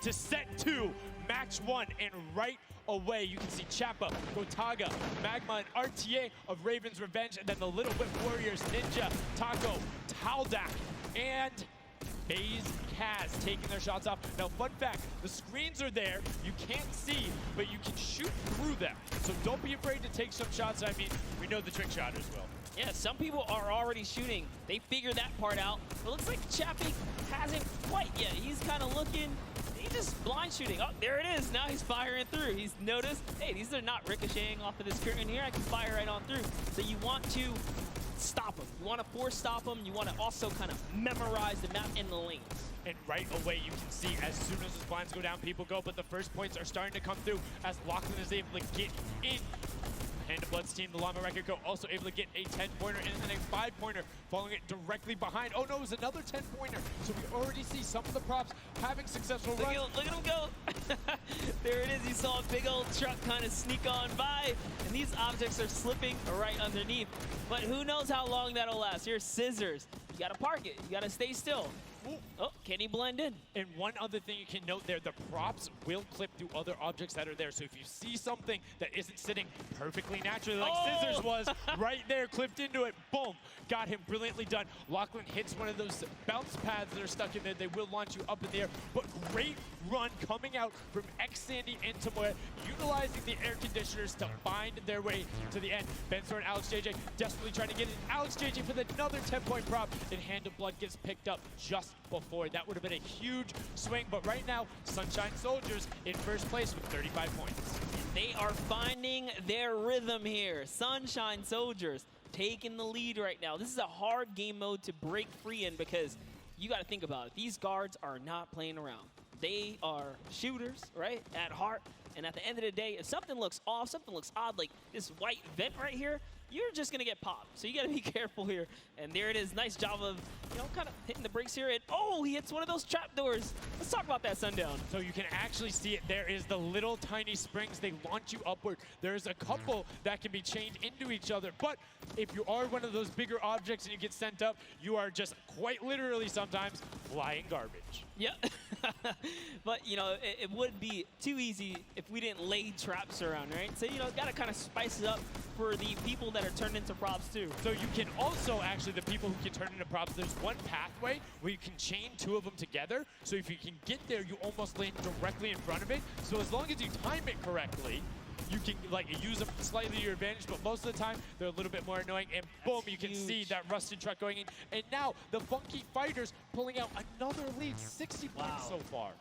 to set 2, match 1, and right away you can see Chappa, Gotaga, Magma, and RTA of Raven's Revenge, and then the Little Whip Warriors, Ninja, Taco, Taldak, and FaZe Kaz taking their shots off. Now, fun fact, the screens are there. You can't see, but you can shoot through them. So don't be afraid to take some shots. I mean, we know the trick shotters will. Yeah, some people are already shooting. They figured that part out. But it looks like Chappie hasn't quite yet. He's kind of looking. He's just blind shooting. Oh, there it is. Now he's firing through. He's noticed, hey, these are not ricocheting off of this curtain here. I can fire right on through. So you want to stop him. You want to force stop him. You want to also kind of memorize the map and the lanes. And right away, you can see as soon as his blinds go down, people go. But the first points are starting to come through as Lachlan is able to get in. Hand of Blood's team, the Llama Record Co. also able to get a 10-pointer and then a 5-pointer, following it directly behind. Oh no, it was another 10-pointer. So we already see some of the props having successful runs. Look at him go. There it is. You saw a big old truck kind of sneak on by, and these objects are slipping right underneath. But who knows how long that'll last. Here's Scissors. You got to park it. You got to stay still. Ooh. Oh, can he blend in? And one other thing you can note there, the props will clip through other objects that are there. So if you see something that isn't sitting perfectly naturally, like Scissors was right there, clipped into it, boom, got him brilliantly done. Lachlan hits one of those bounce pads that are stuck in there. They will launch you up in the air, but great run coming out from X-Sandy and Tomoya, utilizing the air conditioners to find their way to the end. Bensor and Alex JJ desperately trying to get it. Alex JJ for another 10-point prop, and Hand of Blood gets picked up just before. That would have been a huge swing, but right now, Sunshine Soldiers in first place with 35 points. They are finding their rhythm here. Sunshine Soldiers taking the lead right now. This is a hard game mode to break free in because you got to think about it. These guards are not playing around. They are shooters, right, at heart. And at the end of the day, if something looks off, something looks odd, like this white vent right here, you're just going to get popped. So you got to be careful here. And there it is. Nice job of, you know, kind of hitting the brakes here. And, oh, he hits one of those trap doors. Let's talk about that, Sundown. So you can actually see it. There is the little tiny springs. They launch you upward. There's a couple that can be chained into each other. But if you are one of those bigger objects and you get sent up, you are just quite literally sometimes flying garbage. Yeah. But, you know, it would be too easy if we didn't lay traps around, right? So, you know, got to kind of spice it up for the people that are turned into props too. So you can also, actually, the people who can turn into props, there's one pathway where you can chain 2 of them together. So if you can get there, you almost land directly in front of it. So as long as you time it correctly, you can like use them slightly to your advantage, but most of the time they're a little bit more annoying. And boom, you can see that rusted truck going in. And now the Funky Fighters pulling out another lead, 60 points so far.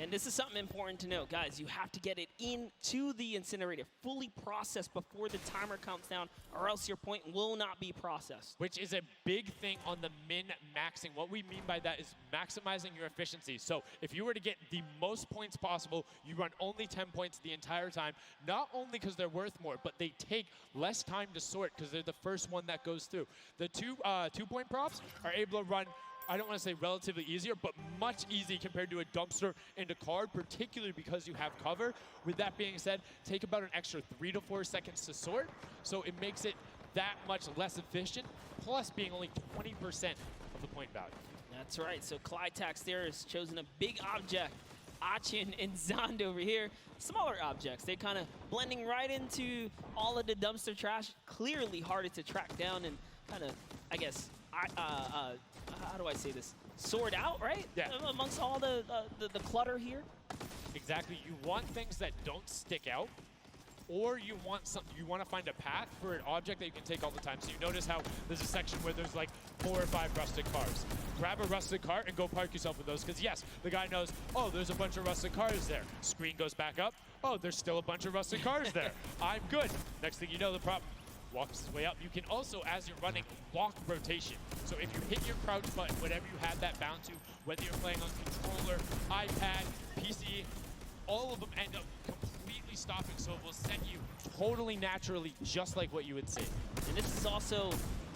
And this is something important to note, guys. You have to get it into the incinerator, fully processed before the timer counts down, or else your point will not be processed. Which is a big thing on the min-maxing. What we mean by that is maximizing your efficiency. So if you were to get the most points possible, you run only 10 points the entire time, not only because they're worth more, but they take less time to sort because they're the first one that goes through. The two-point props are able to run, I don't want to say relatively easier, but much easier compared to a dumpster and a card, particularly because you have cover. With that being said, take about an extra 3 to 4 seconds to sort, so it makes it that much less efficient, plus being only 20% of the point value. That's right, so Clytax there has chosen a big object. Achin and Zond over here, smaller objects. They're kind of blending right into all of the dumpster trash, clearly harder to track down and kind of, I guess, how do I say this? Sort out, right? Yeah. Amongst all the clutter here. Exactly. You want things that don't stick out, or you want to find a path for an object that you can take all the time. So you notice how there's a section where there's like 4 or 5 rusted cars. Grab a rusted car and go park yourself with those, because yes, the guy knows, oh, there's a bunch of rusted cars there. Screen goes back up. Oh, there's still a bunch of rusted cars there. I'm good. Next thing you know, the prop walks his way up. You can also, as you're running, walk rotation. So if you hit your crouch button, whatever you have that bound to, whether you're playing on controller, iPad, PC, all of them end up completely stopping. So it will send you totally naturally, just like what you would see. And this is also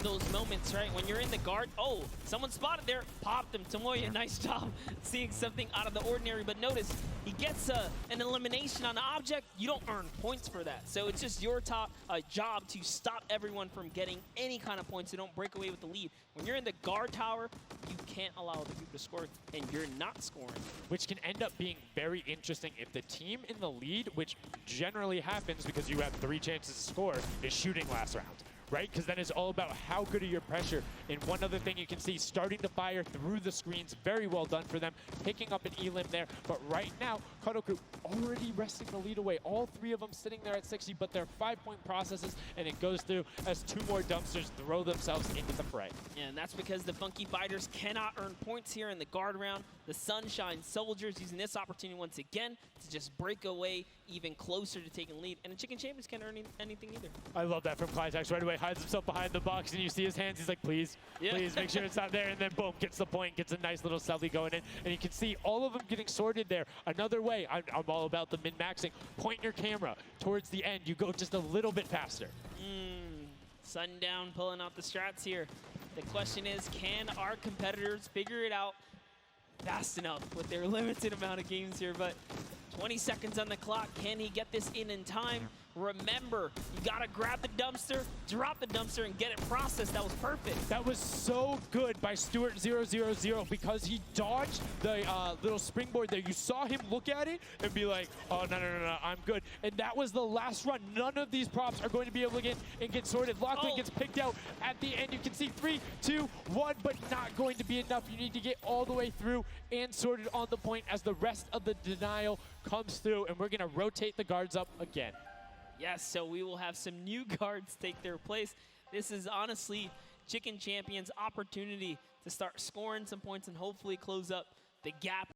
those moments, right? When you're in the guard, oh, someone spotted there, popped him. Tomoya, nice job seeing something out of the ordinary, but notice he gets an elimination on the object. You don't earn points for that. So it's just your job to stop everyone from getting any kind of points so don't break away with the lead. When you're in the guard tower, you can't allow other people to score, and you're not scoring. Which can end up being very interesting if the team in the lead, which generally happens because you have 3 chances to score, is shooting last round. Right? Because then it's all about how good are your pressure. And one other thing you can see, starting to fire through the screens, very well done for them, picking up an elim there. But right now, Kadoku already wresting the lead away. All 3 of them sitting there at 60, but they're 5-point processes, and it goes through as 2 more dumpsters throw themselves into the fray. Yeah, and that's because the Funky Fighters cannot earn points here in the guard round. The Sunshine Soldiers using this opportunity once again to just break away even closer to taking lead. And the Chicken Champions can't earn anything either. I love that from Clitex right away. Hides himself behind the box, and you see his hands. He's like, please, please make sure it's not there. And then boom, gets the point, gets a nice little selfie going in. And you can see all of them getting sorted there. Another way, I'm all about the min-maxing. Point your camera towards the end. You go just a little bit faster. Sundown pulling out the strats here. The question is, can our competitors figure it out fast enough with their limited amount of games here? But 20 seconds on the clock. Can he get this in time? Remember, you gotta grab the dumpster, drop the dumpster, and get it processed. That was perfect. That was so good by Stuart000 because he dodged the little springboard there. You saw him look at it and be like, oh, no, I'm good. And that was the last run. None of these props are going to be able to get sorted. Lachlan gets picked out at the end. You can see 3, 2, 1, but not going to be enough. You need to get all the way through and sorted on the point as the rest of the denial comes through, and we're gonna rotate the guards up again. Yes, so we will have some new guards take their place. This is honestly Chicken Champions' opportunity to start scoring some points and hopefully close up the gap